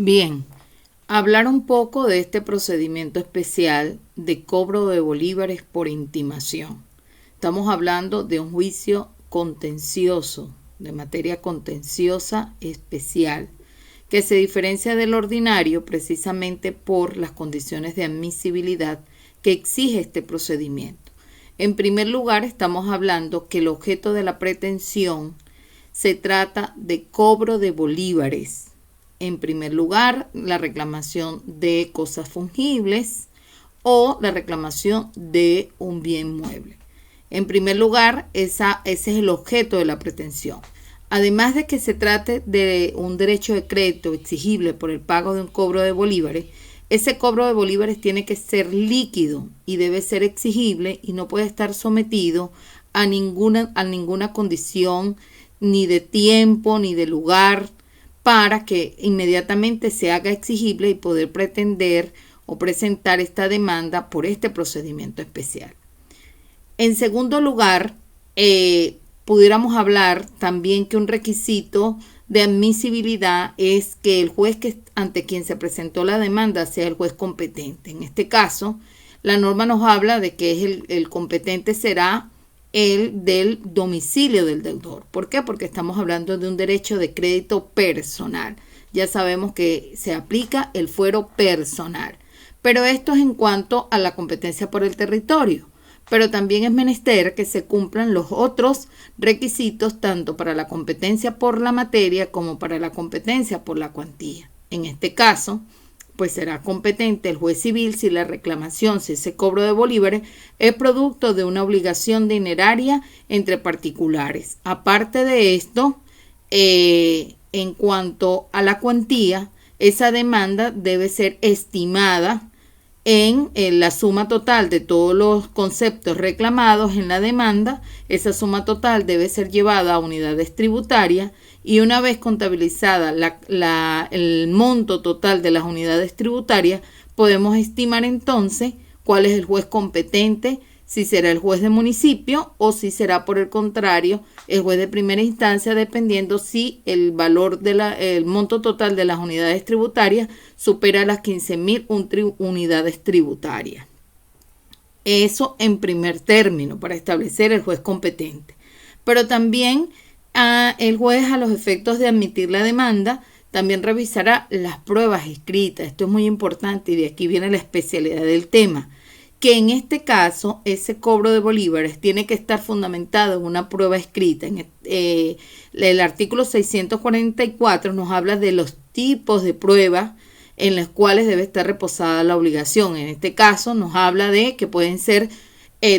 Bien, hablar un poco de este procedimiento especial de cobro de bolívares por intimación. Estamos hablando de un juicio contencioso, de materia contenciosa especial, que se diferencia del ordinario precisamente por las condiciones de admisibilidad que exige este procedimiento. En primer lugar, estamos hablando que el objeto de la pretensión se trata de cobro de bolívares. En primer lugar, la reclamación de cosas fungibles o la reclamación de un bien mueble. En primer lugar, ese es el objeto de la pretensión. Además de que se trate de un derecho de crédito exigible por el pago de un cobro de bolívares, ese cobro de bolívares tiene que ser líquido y debe ser exigible y no puede estar sometido a ninguna condición ni de tiempo ni de lugar para que inmediatamente se haga exigible y poder pretender o presentar esta demanda por este procedimiento especial. En segundo lugar, pudiéramos hablar también que un requisito de admisibilidad es que el juez ante quien se presentó la demanda sea el juez competente. En este caso, la norma nos habla de que el competente será el del domicilio del deudor. ¿Por qué? Porque estamos hablando de un derecho de crédito personal. Ya sabemos que se aplica el fuero personal. Pero esto es en cuanto a la competencia por el territorio. Pero también es menester que se cumplan los otros requisitos tanto para la competencia por la materia como para la competencia por la cuantía. En este caso, pues será competente el juez civil si la reclamación, si ese cobro de bolívares es producto de una obligación dineraria entre particulares. Aparte de esto, en cuanto a la cuantía, esa demanda debe ser estimada en la suma total de todos los conceptos reclamados en la demanda. Esa suma total debe ser llevada a unidades tributarias y una vez contabilizada el monto total de las unidades tributarias, podemos estimar entonces cuál es el juez competente, si será el juez de municipio o si será por el contrario el juez de primera instancia, dependiendo si el valor el monto total de las unidades tributarias supera las 15.000 unidades tributarias. Eso en primer término para establecer el juez competente. Pero también el juez, a los efectos de admitir la demanda, también revisará las pruebas escritas. Esto es muy importante y de aquí viene la especialidad del tema, que en este caso ese cobro de bolívares tiene que estar fundamentado en una prueba escrita. El artículo 644 nos habla de los tipos de pruebas en los cuales debe estar reposada la obligación. En este caso nos habla de que pueden ser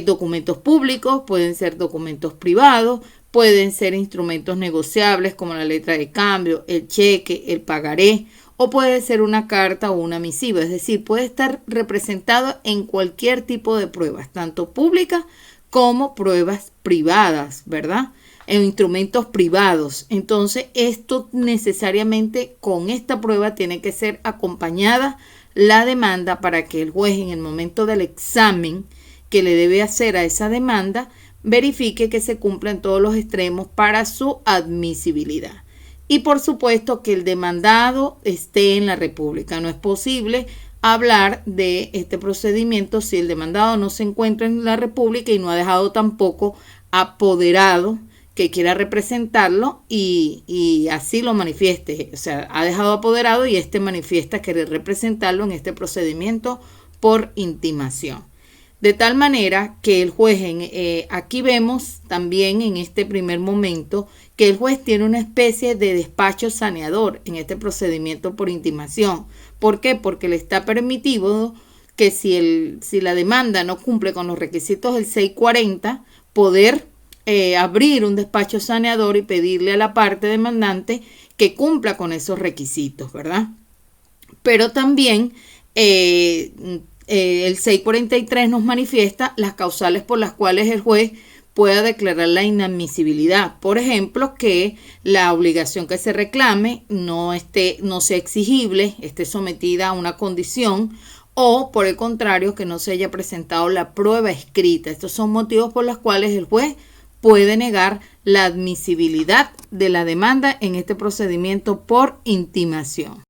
documentos públicos, pueden ser documentos privados, pueden ser instrumentos negociables como la letra de cambio, el cheque, el pagaré, o puede ser una carta o una misiva. Es decir, puede estar representado en cualquier tipo de pruebas, tanto públicas como pruebas privadas, ¿verdad? En instrumentos privados. Entonces, esto necesariamente con esta prueba tiene que ser acompañada la demanda para que el juez en el momento del examen que le debe hacer a esa demanda verifique que se cumplan todos los extremos para su admisibilidad. Y por supuesto que el demandado esté en la República. No es posible hablar de este procedimiento si el demandado no se encuentra en la República y no ha dejado tampoco apoderado que quiera representarlo y así lo manifieste. O sea, ha dejado apoderado y manifiesta querer representarlo en este procedimiento por intimación. De tal manera que el juez, aquí vemos también en este primer momento que el juez tiene una especie de despacho saneador en este procedimiento por intimación. ¿Por qué? Porque le está permitido que si la demanda no cumple con los requisitos del 640, poder abrir un despacho saneador y pedirle a la parte demandante que cumpla con esos requisitos, ¿verdad? Pero también el 643 nos manifiesta las causales por las cuales el juez pueda declarar la inadmisibilidad. Por ejemplo, que la obligación que se reclame no sea exigible, esté sometida a una condición, o por el contrario, que no se haya presentado la prueba escrita. Estos son motivos por los cuales el juez puede negar la admisibilidad de la demanda en este procedimiento por intimación.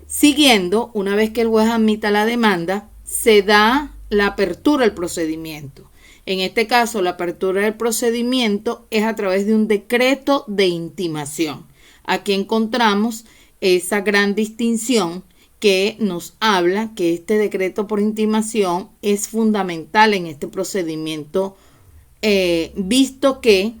Siguiendo, una vez que el juez admita la demanda, se da la apertura del procedimiento. En este caso, la apertura del procedimiento es a través de un decreto de intimación. Aquí encontramos esa gran distinción que nos habla que este decreto por intimación es fundamental en este procedimiento, visto que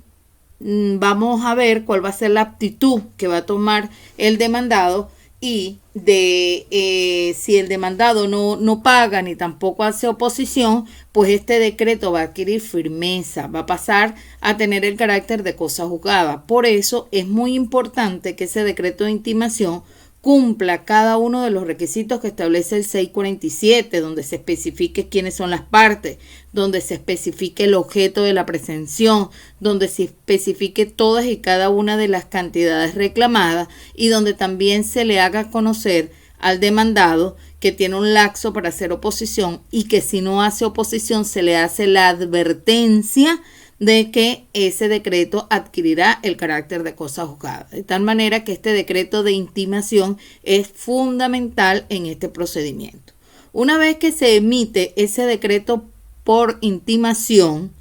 vamos a ver cuál va a ser la actitud que va a tomar el demandado y si el demandado no paga ni tampoco hace oposición, pues este decreto va a adquirir firmeza, va a pasar a tener el carácter de cosa juzgada. Por eso es muy importante que ese decreto de intimación cumpla cada uno de los requisitos que establece el 647, donde se especifique quiénes son las partes, donde se especifique el objeto de la pretensión, donde se especifique todas y cada una de las cantidades reclamadas y donde también se le haga conocer al demandado que tiene un lapso para hacer oposición y que si no hace oposición se le hace la advertencia de que ese decreto adquirirá el carácter de cosa juzgada. De tal manera que este decreto de intimación es fundamental en este procedimiento. Una vez que se emite ese decreto por intimación,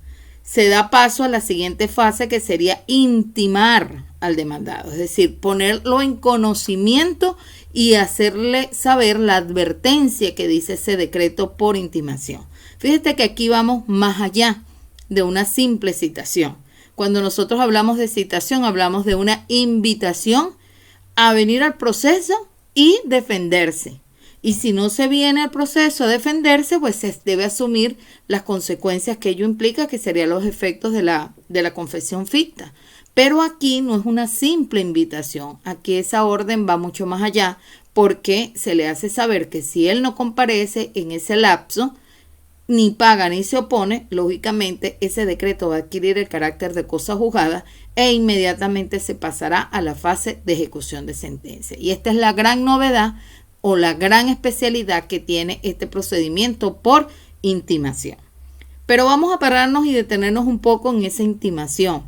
se da paso a la siguiente fase, que sería intimar al demandado, es decir, ponerlo en conocimiento y hacerle saber la advertencia que dice ese decreto por intimación. Fíjate que aquí vamos más allá de una simple citación. Cuando nosotros hablamos de citación, hablamos de una invitación a venir al proceso y defenderse. Y si no se viene al proceso a defenderse, pues se debe asumir las consecuencias que ello implica, que serían los efectos de la confesión ficta. Pero aquí no es una simple invitación. Aquí esa orden va mucho más allá, porque se le hace saber que si él no comparece en ese lapso, ni paga ni se opone, lógicamente ese decreto va a adquirir el carácter de cosa juzgada e inmediatamente se pasará a la fase de ejecución de sentencia. Y esta es la gran novedad o la gran especialidad que tiene este procedimiento por intimación. Pero vamos a pararnos y detenernos un poco en esa intimación.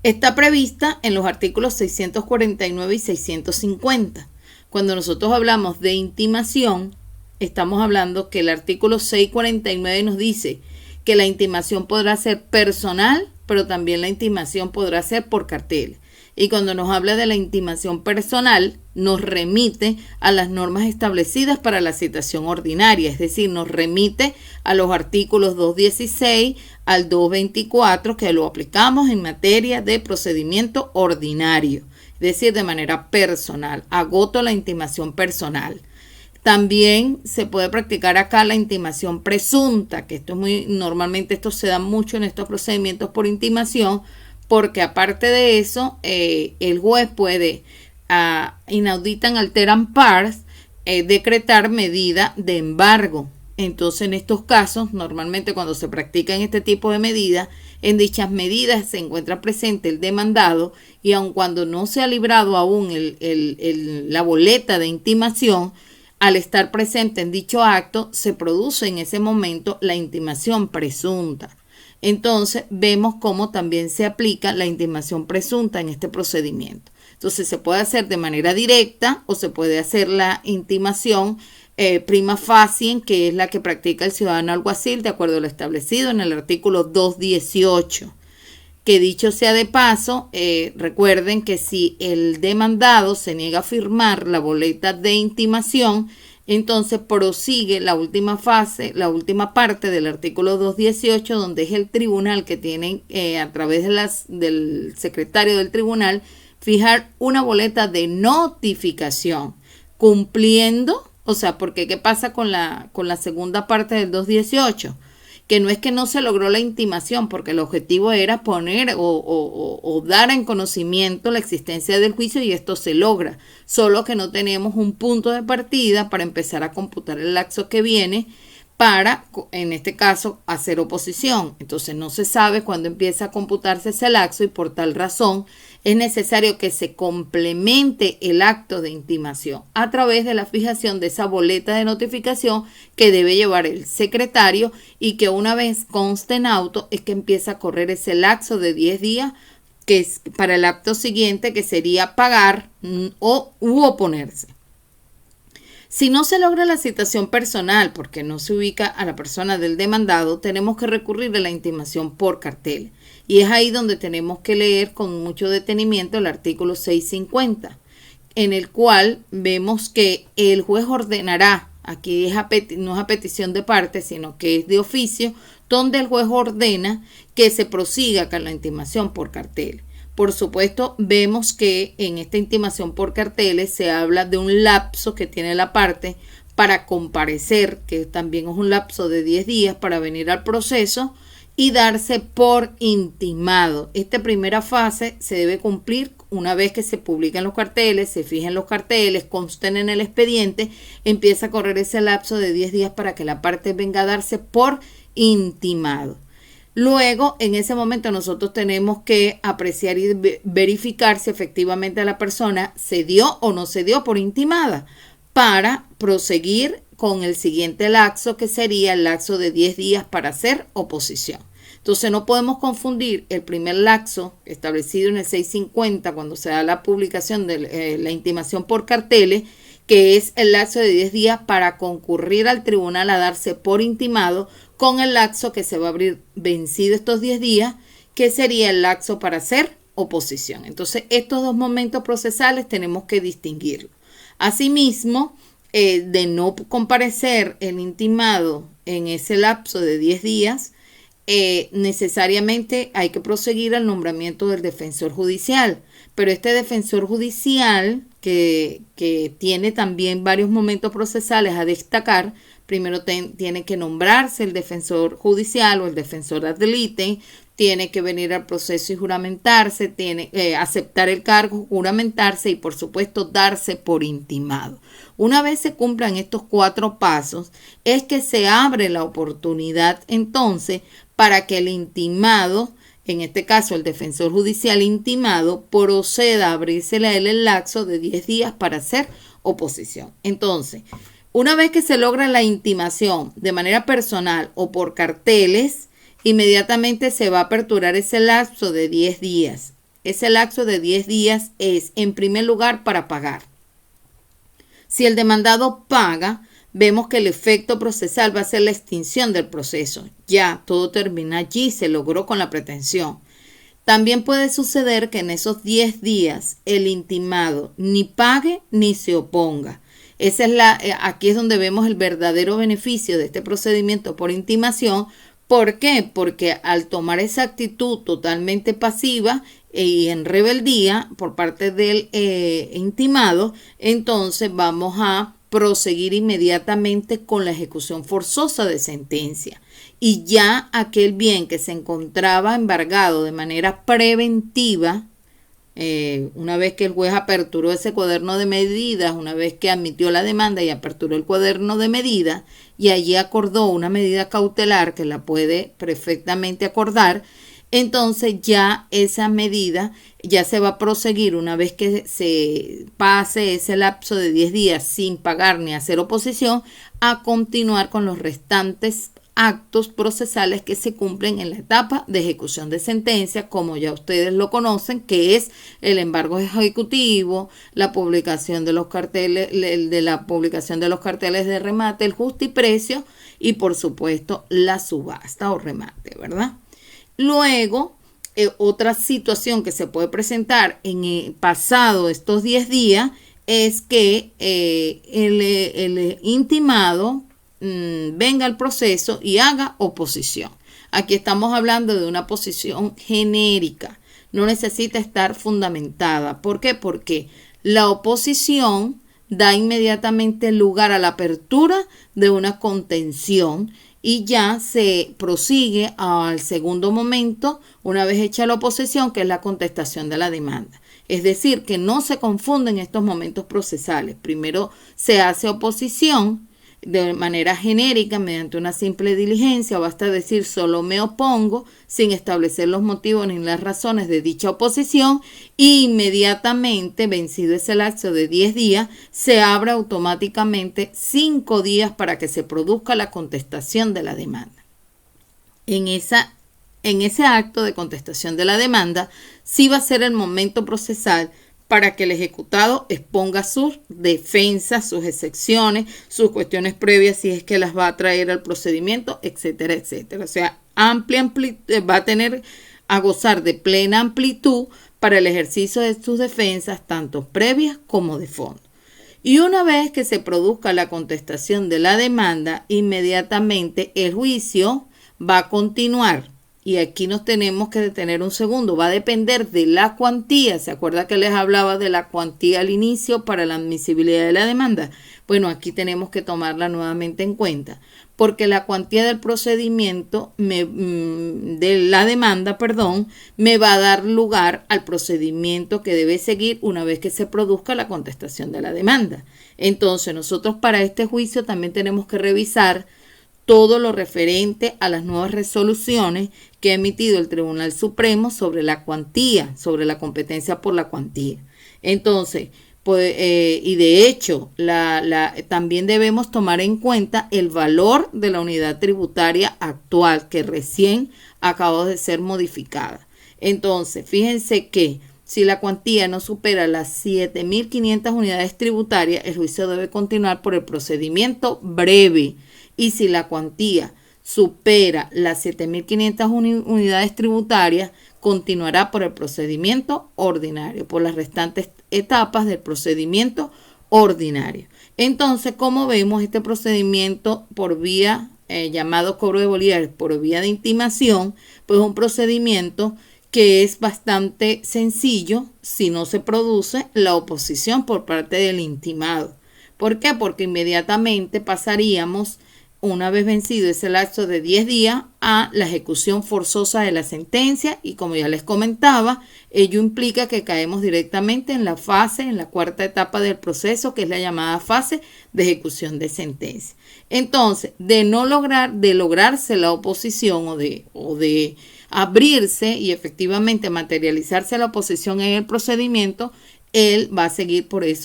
Está prevista en los artículos 649 y 650. Cuando nosotros hablamos de intimación, estamos hablando que el artículo 649 nos dice que la intimación podrá ser personal, pero también la intimación podrá ser por cartel. Y cuando nos habla de la intimación personal, nos remite a las normas establecidas para la citación ordinaria, es decir, nos remite a los artículos 216 al 224 que lo aplicamos en materia de procedimiento ordinario, es decir, de manera personal. Agoto la intimación personal. También se puede practicar acá la intimación presunta, que normalmente esto se da mucho en estos procedimientos por intimación, porque aparte de eso, el juez puede, inauditan alteram pars, decretar medida de embargo. Entonces, en estos casos, normalmente cuando se practican este tipo de medidas, en dichas medidas se encuentra presente el demandado y aun cuando no se ha librado aún la boleta de intimación, al estar presente en dicho acto, se produce en ese momento la intimación presunta. Entonces, vemos cómo también se aplica la intimación presunta en este procedimiento. Entonces, se puede hacer de manera directa o se puede hacer la intimación prima facie, que es la que practica el ciudadano alguacil, de acuerdo a lo establecido en el artículo 218. Que dicho sea de paso, recuerden que si el demandado se niega a firmar la boleta de intimación, entonces prosigue la última fase, la última parte del artículo 218, donde es el tribunal que tiene, a través del secretario del tribunal, fijar una boleta de notificación, cumpliendo, o sea, porque ¿qué pasa con la segunda parte del 218? Que no es que no se logró la intimación, porque el objetivo era poner o dar en conocimiento la existencia del juicio y esto se logra, solo que no tenemos un punto de partida para empezar a computar el lapso que viene para, en este caso, hacer oposición. Entonces no se sabe cuándo empieza a computarse ese lapso y por tal razón es necesario que se complemente el acto de intimación a través de la fijación de esa boleta de notificación que debe llevar el secretario y que una vez conste en auto es que empieza a correr ese lapso de 10 días que es para el acto siguiente, que sería pagar u oponerse. Si no se logra la citación personal porque no se ubica a la persona del demandado, tenemos que recurrir a la intimación por cartel. Y es ahí donde tenemos que leer con mucho detenimiento el artículo 650, en el cual vemos que el juez ordenará, aquí no es a petición de parte, sino que es de oficio, donde el juez ordena que se prosiga con la intimación por cartel. Por supuesto, vemos que en esta intimación por carteles se habla de un lapso que tiene la parte para comparecer, que también es un lapso de 10 días para venir al proceso y darse por intimado. Esta primera fase se debe cumplir una vez que se publican los carteles, se fijen los carteles, consten en el expediente, empieza a correr ese lapso de 10 días para que la parte venga a darse por intimado. Luego, en ese momento nosotros tenemos que apreciar y verificar si efectivamente la persona se dio o no se dio por intimada para proseguir con el siguiente lapso, que sería el lapso de 10 días para hacer oposición. Entonces no podemos confundir el primer lapso establecido en el 650 cuando se da la publicación de la intimación por carteles, que es el lapso de 10 días para concurrir al tribunal a darse por intimado, con el lapso que se va a abrir vencido estos 10 días, que sería el lapso para hacer oposición. Entonces, estos dos momentos procesales tenemos que distinguirlos. Asimismo, de no comparecer el intimado en ese lapso de 10 días, necesariamente hay que proseguir al nombramiento del defensor judicial. Pero este defensor judicial, que tiene también varios momentos procesales a destacar, primero tiene que nombrarse el defensor judicial o el defensor ad litem, tiene que venir al proceso y juramentarse, tiene aceptar el cargo, juramentarse y por supuesto darse por intimado. Una vez se cumplan estos 4 pasos, es que se abre la oportunidad entonces para que el intimado, en este caso el defensor judicial intimado, proceda a abrírsele a él el lapso de 10 días para hacer oposición. Entonces, una vez que se logra la intimación de manera personal o por carteles, inmediatamente se va a aperturar ese lapso de 10 días. Ese lapso de 10 días es, en primer lugar, para pagar. Si el demandado paga, vemos que el efecto procesal va a ser la extinción del proceso. Ya, todo termina allí, se logró con la pretensión. También puede suceder que en esos 10 días el intimado ni pague ni se oponga. Aquí es donde vemos el verdadero beneficio de este procedimiento por intimación. ¿Por qué? Porque al tomar esa actitud totalmente pasiva y en rebeldía por parte del intimado, entonces vamos a proseguir inmediatamente con la ejecución forzosa de sentencia. Y ya aquel bien que se encontraba embargado de manera preventiva, una vez que el juez aperturó ese cuaderno de medidas, una vez que admitió la demanda y aperturó el cuaderno de medidas y allí acordó una medida cautelar que la puede perfectamente acordar, entonces ya esa medida ya se va a proseguir una vez que se pase ese lapso de 10 días sin pagar ni hacer oposición, a continuar con los restantes actos procesales que se cumplen en la etapa de ejecución de sentencia, como ya ustedes lo conocen, que es el embargo ejecutivo, la publicación de los carteles, de remate, el justiprecio y por supuesto la subasta o remate, ¿verdad? Luego, otra situación que se puede presentar pasado estos 10 días es que el intimado venga al proceso y haga oposición. Aquí estamos hablando de una posición genérica, no necesita estar fundamentada. ¿Por qué? Porque la oposición da inmediatamente lugar a la apertura de una contención y ya se prosigue al segundo momento una vez hecha la oposición, que es la contestación de la demanda. Es decir, que no se confunden estos momentos procesales. Primero se hace oposición de manera genérica mediante una simple diligencia, basta decir solo me opongo sin establecer los motivos ni las razones de dicha oposición, y inmediatamente vencido ese lapso de 10 días se abre automáticamente 5 días para que se produzca la contestación de la demanda. En ese acto de contestación de la demanda sí va a ser el momento procesal para que el ejecutado exponga sus defensas, sus excepciones, sus cuestiones previas, si es que las va a traer al procedimiento, etcétera, etcétera. O sea, va a tener a gozar de plena amplitud para el ejercicio de sus defensas, tanto previas como de fondo. Y una vez que se produzca la contestación de la demanda, inmediatamente el juicio va a continuar. Y aquí nos tenemos que detener un segundo. Va a depender de la cuantía. ¿Se acuerda que les hablaba de la cuantía al inicio para la admisibilidad de la demanda? Bueno, aquí tenemos que tomarla nuevamente en cuenta. Porque la cuantía del procedimiento, de la demanda, me va a dar lugar al procedimiento que debe seguir una vez que se produzca la contestación de la demanda. Entonces, nosotros para este juicio también tenemos que revisar todo lo referente a las nuevas resoluciones que ha emitido el Tribunal Supremo sobre la cuantía, sobre la competencia por la cuantía. Entonces, pues, y de hecho, también debemos tomar en cuenta el valor de la unidad tributaria actual que recién acabó de ser modificada. Entonces, fíjense que si la cuantía no supera las 7.500 unidades tributarias, el juicio debe continuar por el procedimiento breve. Y si la cuantía supera las 7.500 unidades tributarias, continuará por el procedimiento ordinario, por las restantes etapas del procedimiento ordinario. Entonces, como vemos, este procedimiento por vía llamado cobro de bolívares por vía de intimación, pues es un procedimiento que es bastante sencillo si no se produce la oposición por parte del intimado. ¿Por qué? Porque inmediatamente pasaríamos, una vez vencido ese lapso de 10 días, a la ejecución forzosa de la sentencia, y como ya les comentaba, ello implica que caemos directamente en la cuarta etapa del proceso, que es la llamada fase de ejecución de sentencia. Entonces, de lograrse la oposición o de abrirse y efectivamente materializarse la oposición en el procedimiento, él va a seguir por el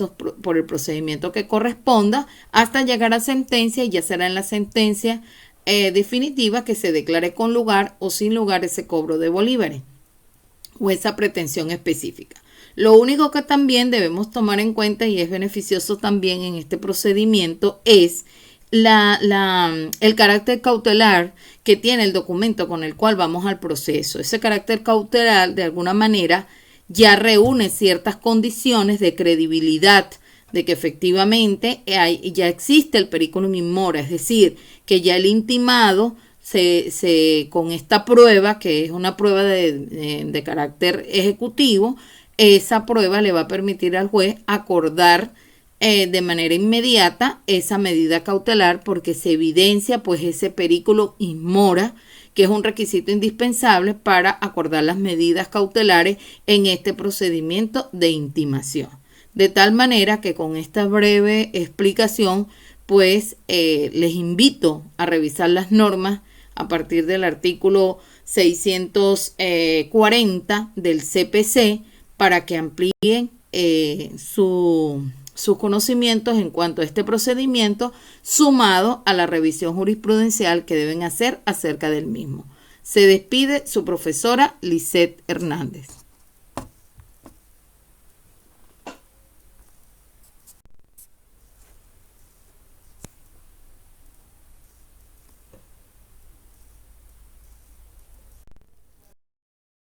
procedimiento que corresponda hasta llegar a sentencia, y ya será en la sentencia definitiva que se declare con lugar o sin lugar ese cobro de bolívares o esa pretensión específica. Lo único que también debemos tomar en cuenta, y es beneficioso también en este procedimiento, es el carácter cautelar que tiene el documento con el cual vamos al proceso. Ese carácter cautelar, de alguna manera, ya reúne ciertas condiciones de credibilidad, de que efectivamente ya existe el periculum in mora, es decir, que ya el intimado con esta prueba, que es una prueba de carácter ejecutivo, esa prueba le va a permitir al juez acordar de manera inmediata esa medida cautelar, porque se evidencia pues ese periculum in mora, que es un requisito indispensable para acordar las medidas cautelares en este procedimiento de intimación. De tal manera que con esta breve explicación, pues les invito a revisar las normas a partir del artículo 640 del CPC para que amplíen sus conocimientos en cuanto a este procedimiento, sumado a la revisión jurisprudencial que deben hacer acerca del mismo. Se despide su profesora Lisette Hernández.